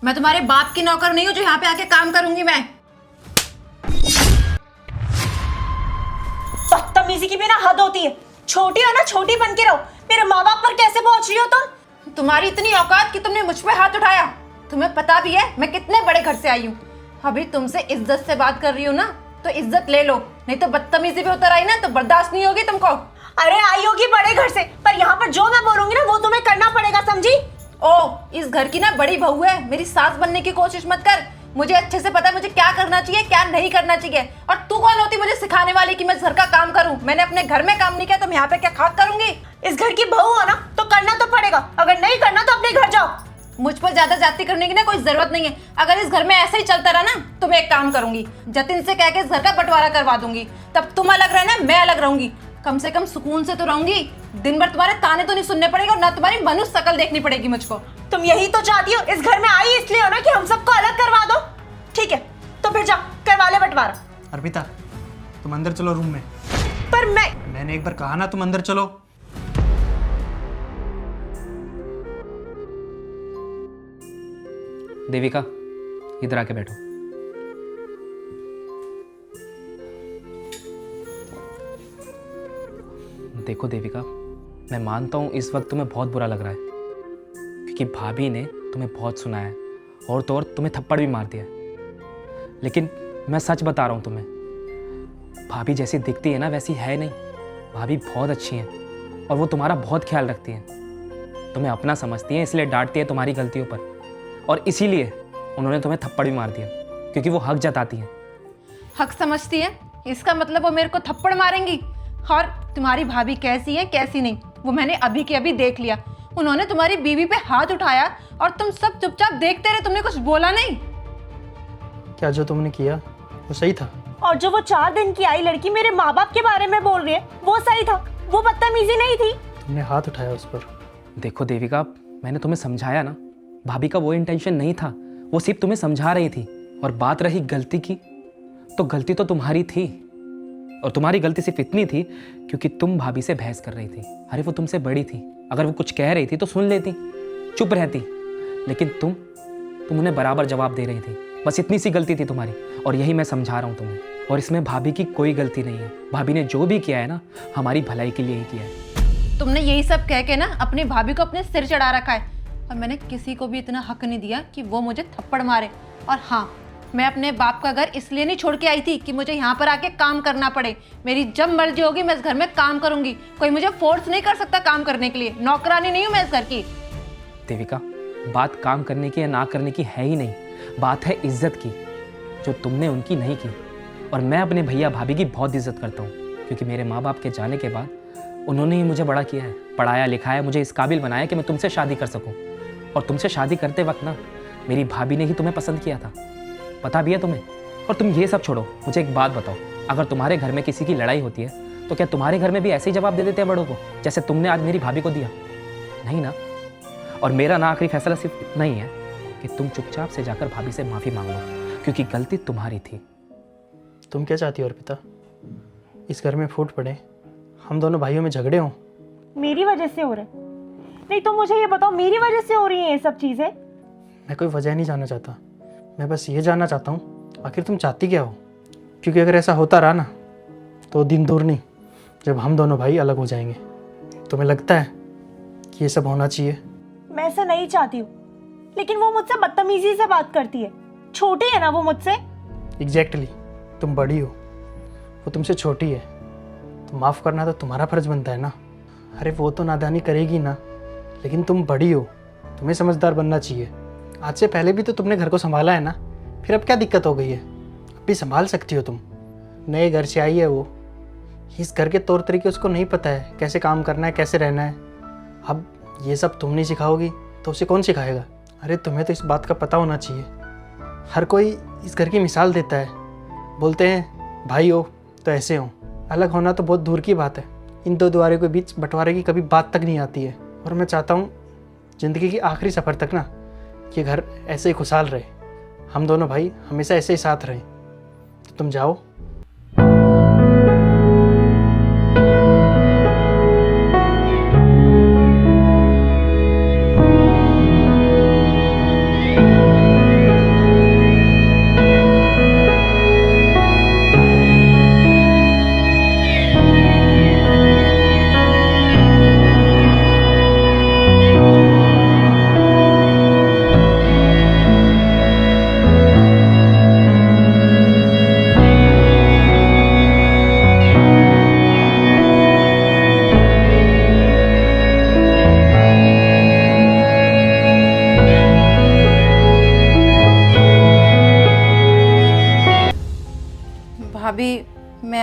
मैं तुम्हारे बाप की नौकर नहीं हूँ जो यहाँ पे आके काम करूंगी मैं। बदतमीजी की भी ना हद होती है। छोटी हो ना, छोटी बन के रहो। मेरे माँ बाप पर कैसे पहुंच रही हो तुम? तुम्हारी इतनी औकात कि तुमने मुझ पे हाथ उठाया। तुम्हें पता भी है मैं कितने बड़े घर से आई हूँ। अभी तुमसे इज्जत से बात कर रही हूँ ना, तो इज्जत ले लो, नहीं तो बदतमीजी पे उतर आई ना तो बर्दाश्त नहीं होगी तुमको। अरे आई होगी बड़े घर से, पर यहाँ पर जो मैं बोलूंगी ना वो तुम्हें करना पड़ेगा, समझी? ओ, इस घर की ना बड़ी बहू है, मेरी सास बनने की कोशिश मत कर। मुझे अच्छे से पता है मुझे क्या करना चाहिए क्या नहीं करना चाहिए। और तू कौन होती मुझे सिखाने वाली कि मैं इस घर का काम करूं? मैंने अपने घर में काम नहीं किया तो मैं यहाँ पे क्या खाक करूंगी? इस घर की बहू हो ना तो करना तो पड़ेगा, अगर नहीं करना तो अपने घर जाओ। मुझ पर ज्यादा जाती करने की ना कोई जरूरत नहीं है। अगर इस घर में ऐसे ही चलता रहा ना तो मैं एक काम करूंगी, जतिन से कह के इस घर का बंटवारा करवा दूंगी। तब तुम अलग रहना, मैं अलग रहूंगी। कम से कम सुकून से तो रहूंगी। दिन भर तुम्हारे ताने तो नहीं सुनने पड़ेगे और ना तुम्हारी मनुष्य शकल देखनी पड़ेगी मुझको। तुम यही तो चाहती हो, इस घर में आई इसलिए हो ना कि हम सबको अलग करवा दो। ठीक है तो फिर जाओ करवा ले बंटवारा। अर्पिता, तुम अंदर चलो रूम में। पर मैंने एक बार कहा ना तुम अंदर चलो। देविका, इधर आके बैठो। देखो देविका, मैं मानता हूँ इस वक्त तुम्हें बहुत बुरा लग रहा है, क्योंकि भाभी ने तुम्हें बहुत सुनाया है और तो और तुम्हें थप्पड़ भी मार दिया है। लेकिन मैं सच बता रहा हूँ तुम्हें, भाभी जैसी दिखती है ना वैसी है नहीं। भाभी बहुत अच्छी हैं और वो तुम्हारा बहुत ख्याल रखती हैं। तुम्हें अपना समझती हैं इसलिए डांटती है तुम्हारी गलतियों पर, और इसीलिए उन्होंने तुम्हें थप्पड़ भी मार दिया, क्योंकि वो हक जताती हैं। हक समझती है, इसका मतलब वो मेरे को थप्पड़ मारेंगी? और तुम्हारी भाभी कैसी है कैसी नहीं वो मैंने अभी के अभी देख लिया। उन्होंने तुम्हारी बीवी पे हाथ उठाया और तुम सब चुपचाप देखते रहे, तुमने कुछ बोला नहीं। क्या जो तुमने किया वो सही था? और जो वो 4 दिन की आई लड़की मेरे माँ बाप के बारे में बोल रही है वो सही था, वो बदतमीजी नहीं थी। तुमने हाथ उठाया उस पर। देखो देविका, मैंने तुम्हें समझाया ना, भाभी का वो इंटेंशन नहीं था, वो सिर्फ तुम्हें समझा रही थी। और बात रही गलती की, तो गलती तो तुम्हारी थी, और तुम्हारी गलती सिर्फ इतनी थी क्योंकि तुम भाभी से बहस कर रही थी। अरे वो तुमसे बड़ी थी, अगर वो कुछ कह रही थी तो सुन लेती, चुप रहती। लेकिन तुम उन्हें बराबर जवाब दे रही थी। बस इतनी सी गलती थी तुम्हारी, और यही मैं समझा रहा हूँ तुम्हें। और इसमें भाभी की कोई गलती नहीं है। भाभी ने जो भी किया है ना, हमारी भलाई के लिए ही किया है। तुमने यही सब कह के ना अपनी भाभी को अपने सिर चढ़ा रखा है, और मैंने किसी को भी इतना हक नहीं दिया कि वो मुझे थप्पड़ मारे। और हाँ, मैं अपने बाप का घर इसलिए नहीं छोड़ के आई थी कि मुझे यहाँ पर आके काम करना पड़े। मेरी जब मर्जी होगी मैं इस घर में काम करूंगी। कोई मुझे फोर्स नहीं कर सकता काम करने के लिए। नौकरानी नहीं हूँ मैं इस घर की। देविका, बात काम करने की या ना करने की है ही नहीं, बात है इज्जत की, जो तुमने उनकी नहीं की। और मैं अपने भैया भाभी की बहुत इज्जत करता हूँ, क्योंकि मेरे माँ बाप के जाने के बाद उन्होंने ही मुझे बड़ा किया है, पढ़ाया लिखाया, मुझे इस काबिल बनाया कि मैं तुमसे शादी कर सकूँ। और तुमसे शादी करते वक्त ना मेरी भाभी ने ही तुम्हें पसंद किया था, पता भी है तुम्हें। और तुम ये सब छोड़ो, मुझे एक बात बताओ, अगर तुम्हारे घर में किसी की लड़ाई होती है तो क्या तुम्हारे घर में भी ऐसे ही जवाब दे देते हैं बड़ों को, जैसे तुमने आज मेरी भाभी को दिया? नहीं ना। और मेरा ना आखिरी फैसला सिर्फ इतना ही है कि तुम चुपचाप से जाकर भाभी से माफ़ी मांग लो, क्योंकि गलती तुम्हारी थी। तुम क्या चाहती हो अर्पिता? इस घर में फूट पड़े, हम दोनों भाइयों में झगड़े हों? मेरी वजह से हो रहा है? नहीं तो मुझे ये बताओ, मेरी वजह से हो रही है ये सब चीजें? मैं कोई वजह नहीं जानना चाहता, मैं बस ये जानना चाहता हूँ आखिर तुम चाहती क्या हो? क्योंकि अगर ऐसा होता रहा ना तो दिन दूर नहीं जब हम दोनों भाई अलग हो जाएंगे। तुम्हें लगता है कि ये सब होना चाहिए? मैं ऐसा नहीं चाहती हूँ, लेकिन वो मुझसे बदतमीजी से बात करती है। छोटी है ना वो मुझसे। एग्जैक्टली, तुम बड़ी हो, वो तुमसे छोटी है, तो माफ़ करना तो तुम्हारा फर्ज बनता है ना। अरे वो तो नादानी करेगी ना, लेकिन तुम बड़ी हो, तुम्हें समझदार बनना चाहिए। आज से पहले भी तो तुमने घर को संभाला है ना, फिर अब क्या दिक्कत हो गई है? अब भी संभाल सकती हो तुम। नए घर से आई है वो, इस घर के तौर तरीके उसको नहीं पता है, कैसे काम करना है, कैसे रहना है। अब ये सब तुम नहीं सिखाओगी तो उसे कौन सिखाएगा? अरे तुम्हें तो इस बात का पता होना चाहिए। हर कोई इस घर की मिसाल देता है, बोलते हैं भाई हो तो ऐसे हो, अलग होना तो बहुत दूर की बात है। इन दो द्वारों के बीच बंटवारे की कभी बात तक नहीं आती है। और मैं चाहता हूँ ज़िंदगी की आखिरी सफ़र तक ना ये घर ऐसे ही खुशहाल रहे, हम दोनों भाई हमेशा ऐसे ही साथ रहें। तो तुम जाओ।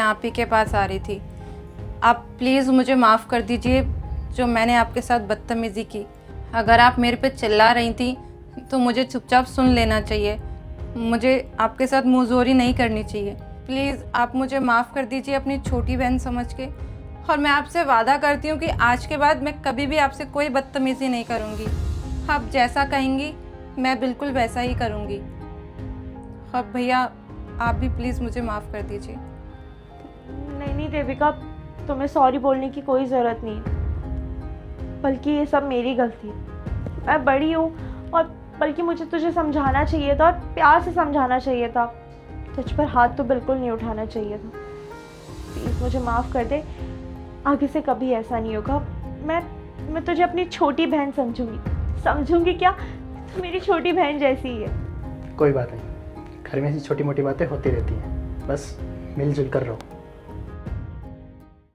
आप ही के पास आ रही थी। आप प्लीज़ मुझे माफ़ कर दीजिए जो मैंने आपके साथ बदतमीज़ी की। अगर आप मेरे पे चिल्ला रही थी तो मुझे चुपचाप सुन लेना चाहिए, मुझे आपके साथ मुँहज़ोरी नहीं करनी चाहिए। प्लीज़ आप मुझे माफ़ कर दीजिए अपनी छोटी बहन समझ के, और मैं आपसे वादा करती हूँ कि आज के बाद मैं कभी भी आपसे कोई बदतमीज़ी नहीं करूँगी। आप जैसा कहेंगी मैं बिल्कुल वैसा ही करूँगी। अब भैया आप भी प्लीज़ मुझे माफ़ कर दीजिए। नहीं नहीं देविका, तुम्हें सॉरी बोलने की कोई ज़रूरत नहीं है, बल्कि ये सब मेरी गलती है। मैं बड़ी हूँ और बल्कि मुझे तुझे समझाना चाहिए था और प्यार से समझाना चाहिए था। तुझ पर हाथ तो बिल्कुल नहीं उठाना चाहिए था। प्लीज़ मुझे माफ़ कर दे, आगे से कभी ऐसा नहीं होगा। मैं तुझे अपनी छोटी बहन समझूंगी क्या? तो मेरी छोटी बहन जैसी ही है। कोई बात नहीं, घर में ऐसी छोटी मोटी बातें होती रहती हैं, बस मिलजुल कर रहो।